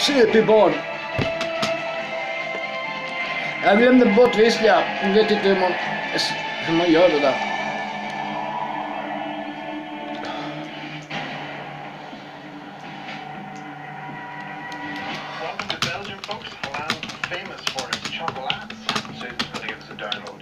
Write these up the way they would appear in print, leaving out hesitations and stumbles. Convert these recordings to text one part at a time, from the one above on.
Superbarn. Jag glömde bort viska. Jag vet inte hur man gör det där. Welcome to Belgium, folks. A land famous for its chocolates. Susan's going to give us a download.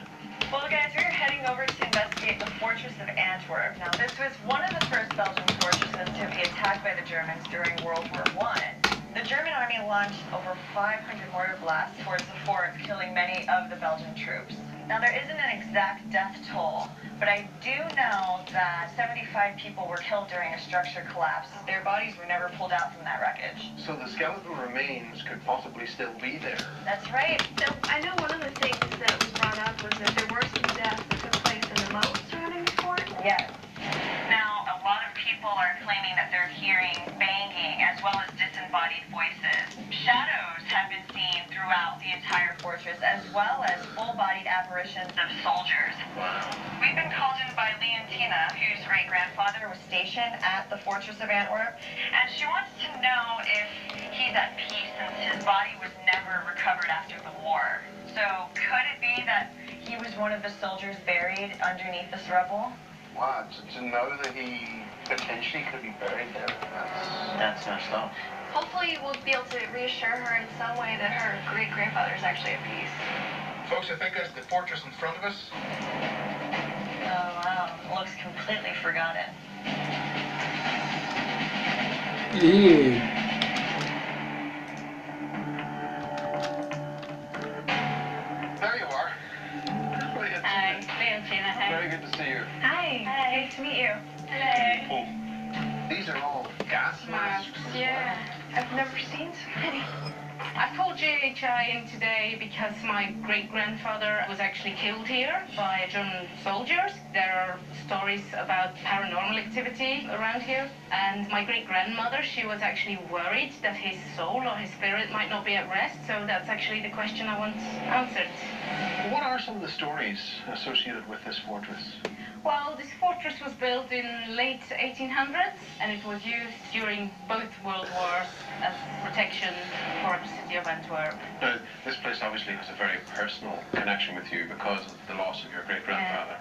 Well, guys, we're heading over to investigate the fortress of Antwerp. Now, this was one of the first Belgian fortresses to be attacked by the Germans during World War I. The German army launched over 500 mortar blasts towards the fort, killing many of the Belgian troops. Now, there isn't an exact death toll, but I do know that 75 people were killed during a structure collapse. Their bodies were never pulled out from that wreckage. So the skeletal remains could possibly still be there. That's right. So I know one of the things that was brought up was that there were some deaths that took place in the moat surrounding the fort. Yes. Now, a lot of people are claiming that they're hearing banging as well as disembodied voices. Shadows have been seen throughout the entire fortress, as well as full-bodied apparitions of soldiers. Wow. We've been called in by Leontina, whose great-grandfather was stationed at the fortress of Antwerp, and she wants to know if he's at peace since his body was never recovered after the war. So could it be that he was one of the soldiers buried underneath this rubble? Wow, to know that he potentially could be buried there, that's messed up. Hopefully we'll be able to reassure her in some way that her great-grandfather is actually at peace. Folks, I think that's the fortress in front of us. Oh, wow. It looks completely forgotten. Yeah. There you are. Hi, Leontina. Hi. Very good to see you. Hi. Nice to meet you. Hello. Oh, these are all gas masks. Yeah, I've never seen so many. I called JHI in today because my great-grandfather was actually killed here by German soldiers. There are stories about paranormal activity around here. And my great-grandmother, she was actually worried that his soul or his spirit might not be at rest. So that's actually the question I want answered. What are some of the stories associated with this fortress? Well, this fortress was built in late 1800s, and it was used during both world wars as protection for the city of Antwerp. Now, this place obviously has a very personal connection with you because of the loss of your great-grandfather.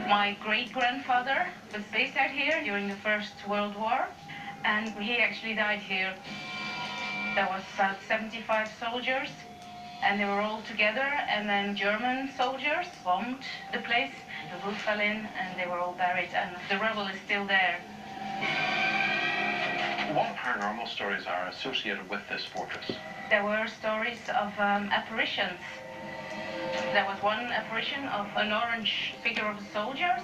My great-grandfather was based out here during the First World War, and he actually died here. There was about 75 soldiers, and they were all together, and then German soldiers bombed the place. The roof fell in, and they were all buried, and the rubble is still there. What paranormal stories are associated with this fortress? There were stories of apparitions. There was one apparition of an orange figure of soldiers,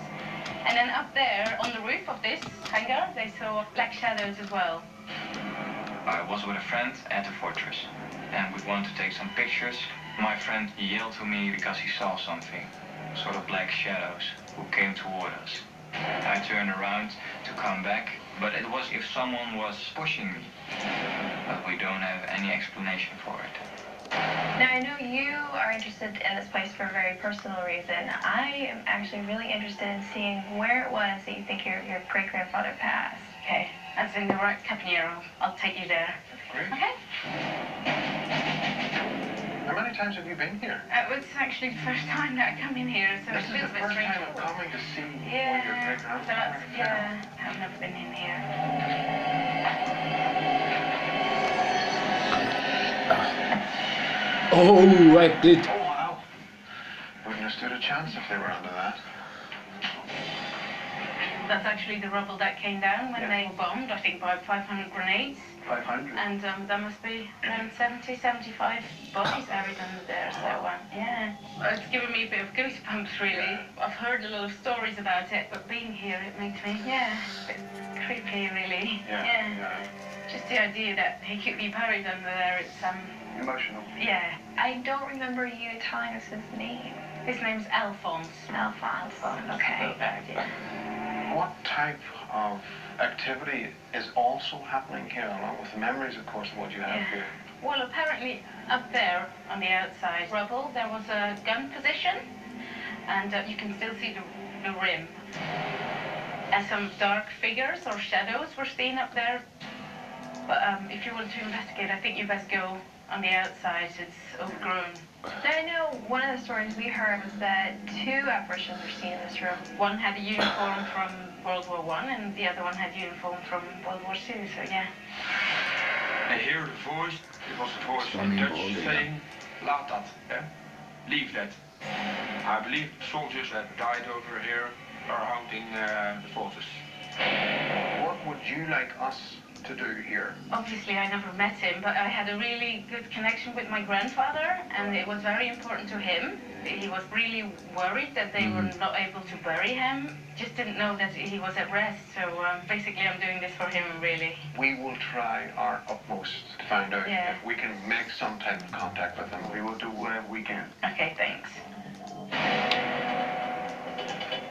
and then up there on the roof of this hangar, they saw black shadows as well. I was with a friend at the fortress, and we wanted to take some pictures. My friend yelled to me because he saw something, sort of black shadows, who came toward us. I turned around to come back, but it was if someone was pushing me. But we don't have any explanation for it. Now, I know you are interested in this place for a very personal reason. I am actually really interested in seeing where it was that you think your great-grandfather passed. Okay, that's in the right Caponero. I'll take you there. Great. Okay? How many times have you been here? It's actually the first time that I come in here, so This it is feels the a bit first strange. time I'm coming to see where your Yeah, so great-grandfather that's, fell. yeah, I've never been in here. Oh, äckligt. Oh, wow. Wouldn't have stood a chance if they were under that. That's actually the rubble that came down when Yeah. they were bombed, I think by 500 grenades. 500. And there must be around 70, 75 bodies buried under there, so yeah. It's given me a bit of goosebumps, really. I've heard a lot of stories about it, but being here, it makes me, a bit creepy, really. Yeah. Just the idea that he could be buried under there, it's, Emotional. yeah. I don't remember you telling us his name. His name's Alphonse. Alphonse. Okay. What type of activity is also happening here, along with the memories, of course, of what you have here? Well, apparently up there on the outside rubble, there was a gun position, and you can still see the rim. And some dark figures or shadows were seen up there. But if you want to investigate, I think you best go on the outside. It's overgrown. I know one of the stories we heard was that 2 apparitions were seen in this room. One had a uniform from World War I, and the other one had a uniform from World War II, so yeah. I hear the voice. It was a voice from Dutch saying, laat dat, eh? Leave that. I believe soldiers that died over here are haunting the fortress. What would you like us to do here? Obviously, I never met him, but I had a really good connection with my grandfather, and it was very important to him. He was really worried that they were not able to bury him. Just didn't know that he was at rest, so basically I'm doing this for him, really. We will try our utmost to find out Yeah. if we can make some type of contact with him. We will do whatever we can. Okay, thanks.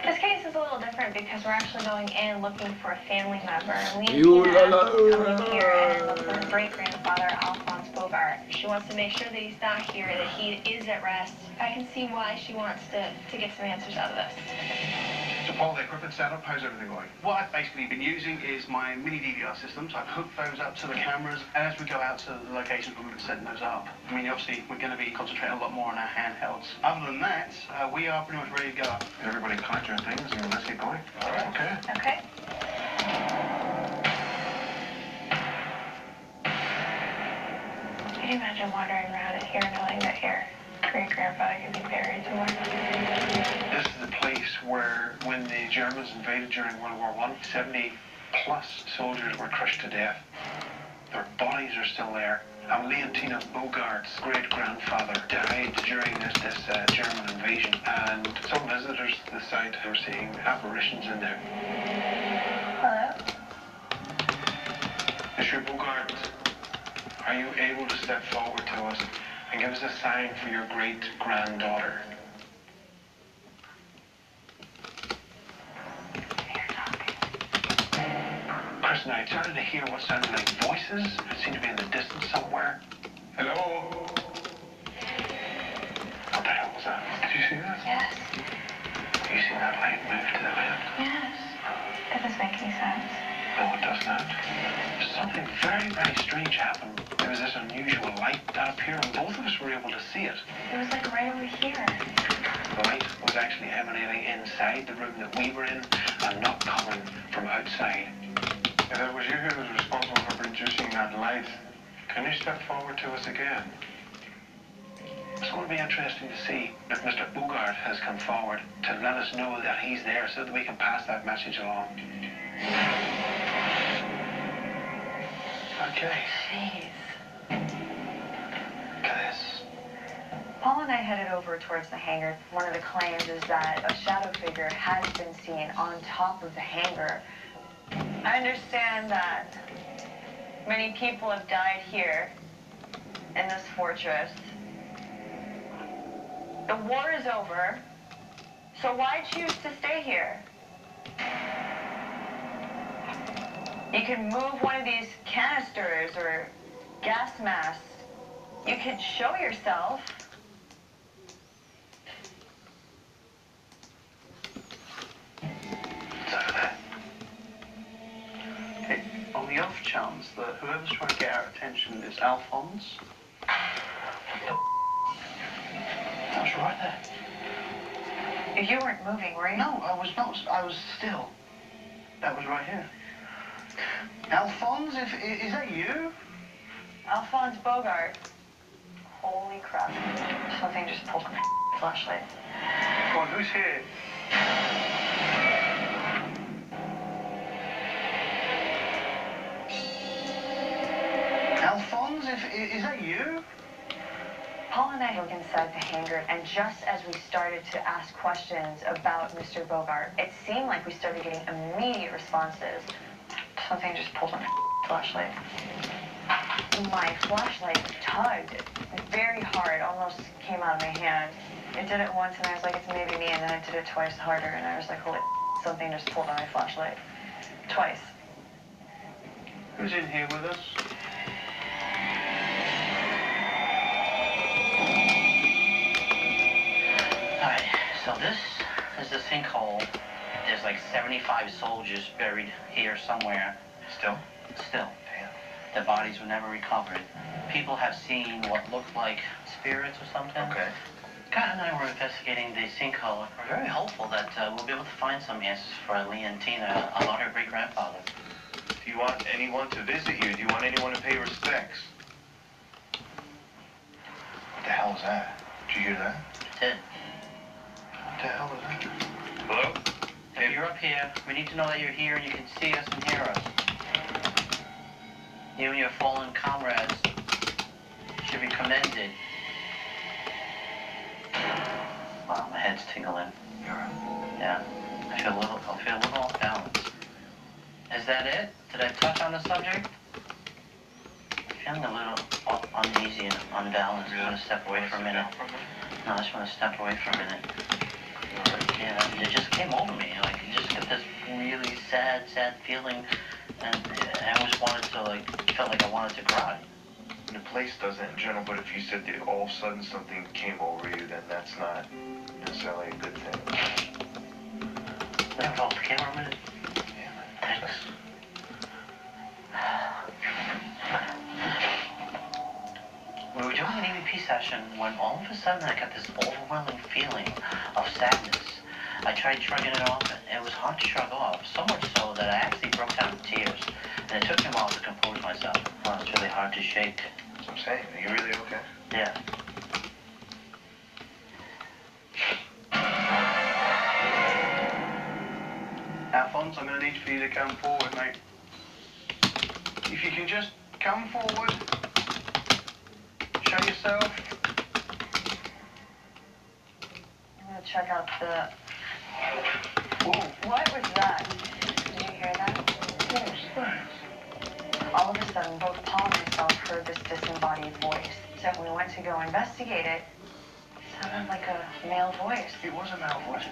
This case is a little different because we're actually going in looking for a family member. And Leontina You la la coming here and look for her great-grandfather, Alphonse Bogart. She wants to make sure that he's not here, that he is at rest. I can see why she wants to get some answers out of this. So Paul, the equipment setup, how's everything going? What I've basically been using is my mini DVR systems. I've hooked those up to the cameras, and as we go out to the locations, we've been setting those up. I mean, obviously, we're going to be concentrating a lot more on our handhelds. Other than that, we are pretty much ready to go. Everybody collect your things and let's get going. Okay. Okay. Can you imagine wandering around in here knowing that your great-grandfather could be buried somewhere? This is the place where, when the Germans invaded during World War I, 70+ soldiers were crushed to death. Their bodies are still there. And Leontina Bogart's great-grandfather died during this German invasion. And some visitors to the site were seeing apparitions in there. Hello? Monsieur Bogart, are you able to step forward to us and give us a sign for your great-granddaughter? Chris and I started to hear what sounded like voices. It seemed to be in the distance somewhere. Hello? What the hell was that? Did you see that? Yes. You see that light move to the left? Yes. That doesn't make any sense. No, it does not. Something very, very strange happened. There was this unusual light that appeared, and both of us were able to see it. It was like right over here. The light was actually emanating inside the room that we were in and not coming from outside. If it was you who was responsible for producing that light, can you step forward to us again? It's going to be interesting to see if Mr. Bogart has come forward to let us know that he's there so that we can pass that message along. Okay. Jeez. Look at this. Paul and I headed over towards the hangar. One of the claims is that a shadow figure has been seen on top of the hangar. I understand that many people have died here in this fortress. The war is over, so why choose to stay here? You can move one of these canisters or gas masks. You could show yourself. What's out of that? Okay, on the off chance that whoever's trying to get our attention is Alphonse. That was right there. You weren't moving, were you? No, I was not. I was still. That was right here. Alphonse, is that you? Alphonse Bogart. Holy crap. Something just pulled my flashlight. Come on, who's here? Alphonse, is that you? Paul and I looked inside the hangar, and just as we started to ask questions about Mr. Bogart, it seemed like we started getting immediate responses. Something just pulled on my flashlight. My flashlight tugged very hard, almost came out of my hand. It did it once, and I was like, it's maybe me, and then it did it twice harder, and I was like, holy something just pulled on my flashlight. Twice. Who's in here with us? Alright, so this is the sinkhole. There's like 75 soldiers buried here somewhere. Still? Still. The bodies were never recovered. People have seen what looked like spirits or something. Okay. Scott and I were investigating the sinkhole. We're very hopeful that we'll be able to find some answers for Lee and Tina about her great-grandfather. Do you want anyone to visit you? Do you want anyone to pay respects? What the hell is that? Did you hear that? I did. What the hell is that? Hello? If you're up here, we need to know that you're here and you can see us and hear us. You and your fallen comrades should be commended. Wow, my head's tingling. Yeah, I feel a little off balance. Is that it? Did I touch on the subject? I'm feeling a little uneasy and unbalanced. I'm gonna step away for a minute. No, I just want to step away for a minute. Yeah, it just came over me. Like, I just got this really sad feeling, and I almost wanted to, felt like I wanted to cry. The place does that in general, but if you said that all of a sudden something came over you, then that's not necessarily a good thing. Can I hold the camera a minute? Yeah, man. Thanks. We were doing an EVP session when all of a sudden I got this overwhelming feeling of sadness. I tried shrugging it off, and it was hard to shrug off, so much so that I actually broke down in tears. And it took me a while to compose myself. Well, it's really hard to shake. That's what I'm saying. Are you really okay? Yeah. Alphonse, I'm going to need for you to come forward, mate. If you can just come forward, show yourself. I'm gonna check out the... Whoa. What was that? Did you hear that? What was that? All of a sudden, both Paul and myself heard this disembodied voice. So when we went to go investigate it, it sounded like a male voice. It was a male voice.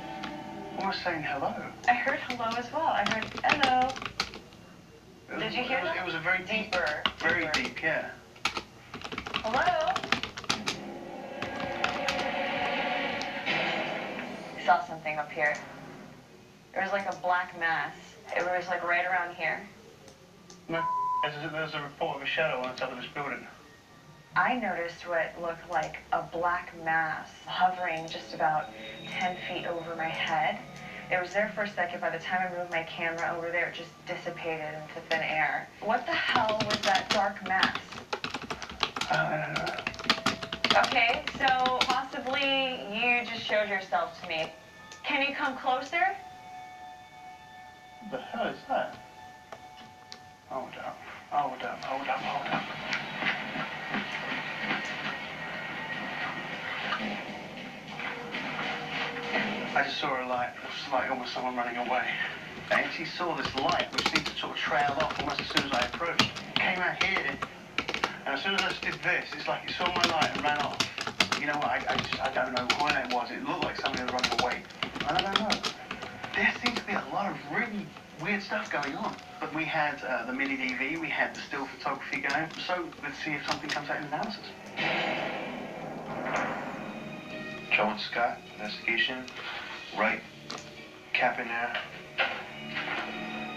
I was saying hello. I heard hello as well. I heard hello. Did you hear that? It was a very Deeper. Very deep, yeah. Hello? I saw something up here. It was like a black mass. It was like right around here. No, there's a report of a shadow on the top of this building. I noticed what looked like a black mass hovering just about 10 feet over my head. It was there for a second. By the time I moved my camera over there, it just dissipated into thin air. What the hell was that dark mass? I don't know. Okay, so possibly you just showed yourself to me. Can you come closer? What the hell is that? Hold up. I just saw a light. It was like almost someone running away. I actually saw this light, which seemed to sort of trail off almost as soon as I approached. It came out here, and as soon as I did this, it's like it saw my light and ran off. You know what? I don't know when it was. It looked like somebody was running away. I don't know. There seems to be a lot of really weird stuff going on. But we had the mini DV, we had the still photography going. So let's see if something comes out in analysis. Joe and Scott, investigation. Right cap in there.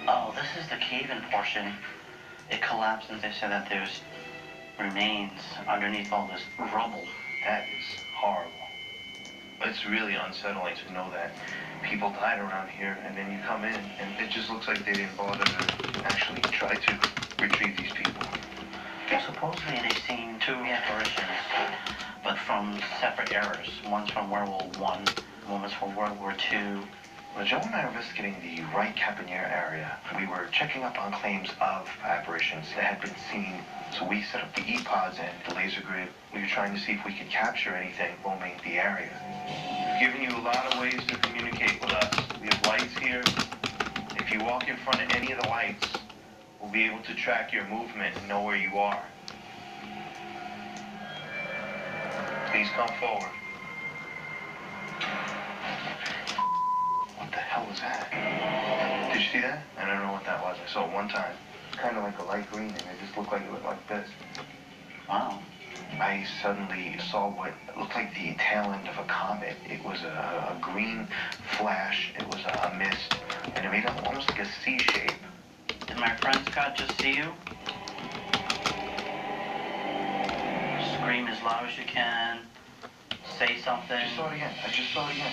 Oh, this is the cave-in portion. It collapsed, and they said that there's remains underneath all this rubble. That is horrible. It's really unsettling to know that people died around here, and then you come in, and it just looks like they didn't bother to actually try to retrieve these people. Supposedly they've seen two apparitions, but from separate eras. One's from World War I, one was from World War II. Well, Joe and I are investigating the right Caponier area. We were checking up on claims of apparitions that had been seen. So we set up the E-pods and the laser grid. We were trying to see if we could capture anything roaming the area. We've given you a lot of ways to communicate with us. We have lights here. If you walk in front of any of the lights, we'll be able to track your movement and know where you are. Please come forward. What the hell was that? Did you see that? I don't know what that was. I saw it one time. Kind of like a light green, and it just looked like it went like this. Wow. I suddenly saw what looked like the tail end of a comet. It was a green flash. It was a mist, and it made almost like a C shape. Did my friend Scott just see you? Scream as loud as you can. Say something. I just saw it again. I just saw it again.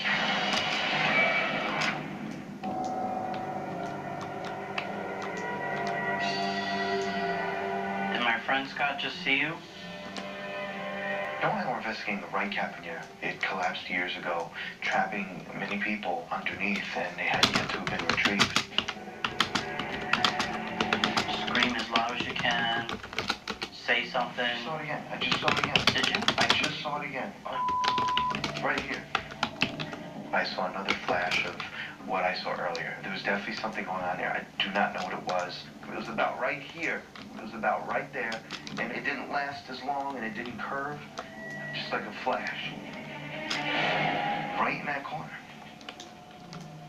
Did my friend Scott just see you? Don't think we're investigating the right cabin yet. It collapsed years ago, trapping many people underneath, and they had yet to have been retrieved. Scream as loud as you can. Say something. I saw it again. I just saw it again. Did you? I just saw it again. Right here. I saw another flash of what I saw earlier. There was definitely something going on there. I do not know what it was. It was about right here. It was about right there. And it didn't last as long, and it didn't curve. Just like a flash. Right in that corner.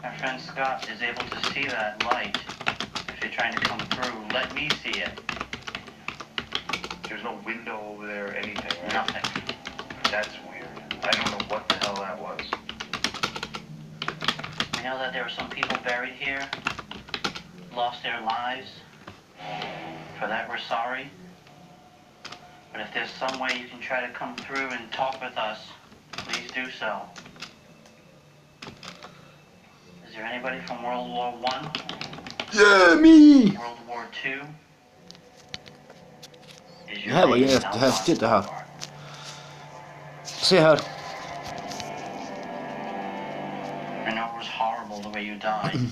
My friend Scott is able to see that light. If you're trying to come through, let me see it. There's no window over there or anything, right? Nothing. That's weird. I don't know what the hell that was. We know that there were some people buried here, lost their lives. For that, we're sorry. But if there's some way you can try to come through and talk with us, please do so. Is there anybody from World War I? Yeah, me! World War II? Det här var jättehäftigt det här. Se här. I know it was horrible the way you died.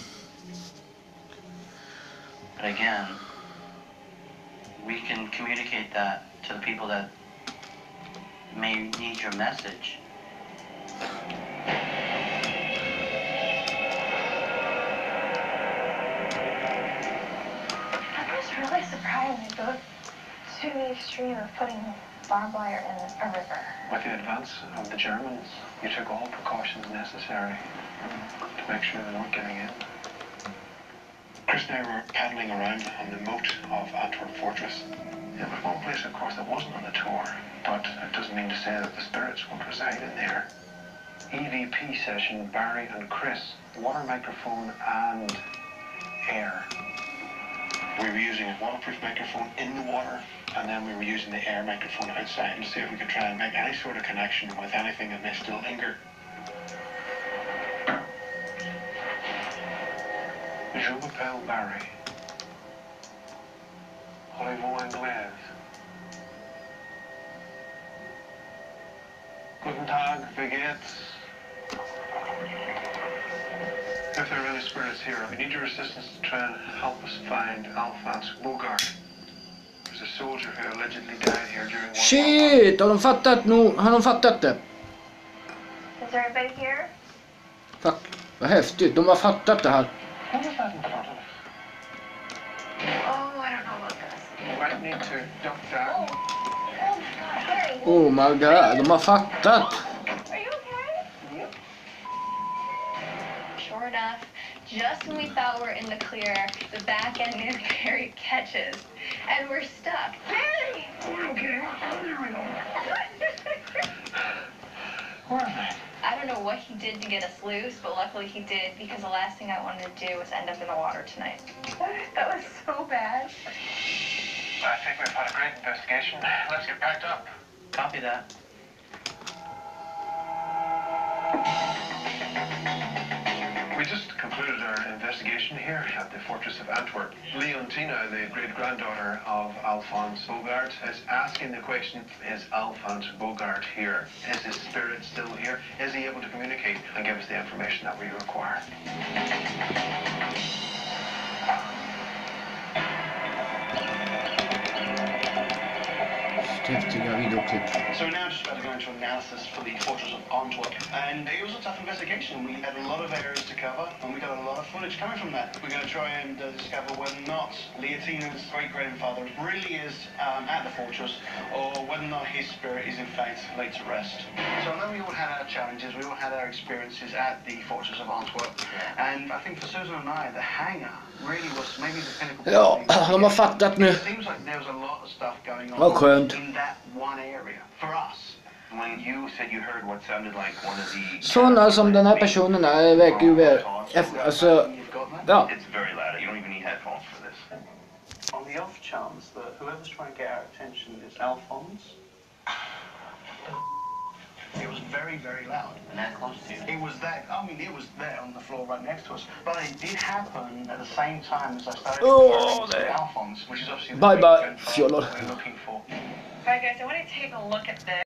But again, we can communicate that to the people that may need your message. That was really surprising. They go to the extreme of putting barbed wire in a river. With the advance of the Germans, you took all precautions necessary to make sure they weren't getting in. Chris and I were paddling around on the moat of Antwerp Fortress. It was one place, of course, that wasn't on the tour, but it doesn't mean to say that the spirits won't reside in there. EVP session, Barry and Chris, water microphone and air. We were using a waterproof microphone in the water, and then we were using the air microphone outside to see if we could try and make any sort of connection with anything that may still linger. Je m'appelle Barry. Voulez-vous anglais? Guten Tag, wie geht's? If there are any spirits here, we need your assistance to try and help us find Alphonse Bogart. There's a soldier who allegedly died here during World War I. Shit, har de fattat nu? Har de fattat det? Is everybody here? Fuck, vad häftigt. De har fattat det här. What was that in front of? Oh, I don't know about this. You might need to duck down. Oh my God, Harry. Oh my god, de har fattat. Are you okay? Yep. Sure enough, just when we thought we were in the clear, the back end near Harry catches, and we're stuck. Harry! Okay, there we go. Where am I? I don't know what he did to get us loose, but luckily he did, because the last thing I wanted to do was end up in the water tonight. That was so bad. I think we've had a great investigation. Let's get packed up. Copy that. We just concluded our investigation here at the Fortress of Antwerp. Leontina, the great-granddaughter of Alphonse Bogart, is asking the question, is Alphonse Bogart here? Is his spirit still here? Is he able to communicate and give us the information that we require? Häftiga videoklipp. So we're now just about to go into analysis for the Fortress of Antwerp, and it was a tough investigation. We had a lot of areas to cover, and we got a lot of footage coming from that. We're going to try and discover whether or not Leontina's great-grandfather really is at the fortress, or whether or not his spirit is in fact laid to rest. So I know we all had our challenges, we all had our experiences at the Fortress of Antwerp, and I think for Susan and I, the hangar really was maybe the pinnacle. Ja, de har fattat nu. It seems like there was a lot of stuff going on Vad skönt. in that one area for us. When you said you heard what sounded like one of the... Sådana som den här personen är verkar ju väl... Alltså, ja. It's very loud. You don't even need headphones for this. On the off chance that whoever's trying to get our attention is Alphonse, It was very, very loud. And that close to you? It was that, I mean, it was there on the floor right next to us. But it did happen at the same time as I started referring to Alphonse, which is obviously the Bye bye, grandfather fjollor. we're looking for. Alright guys, I want to take a look at this.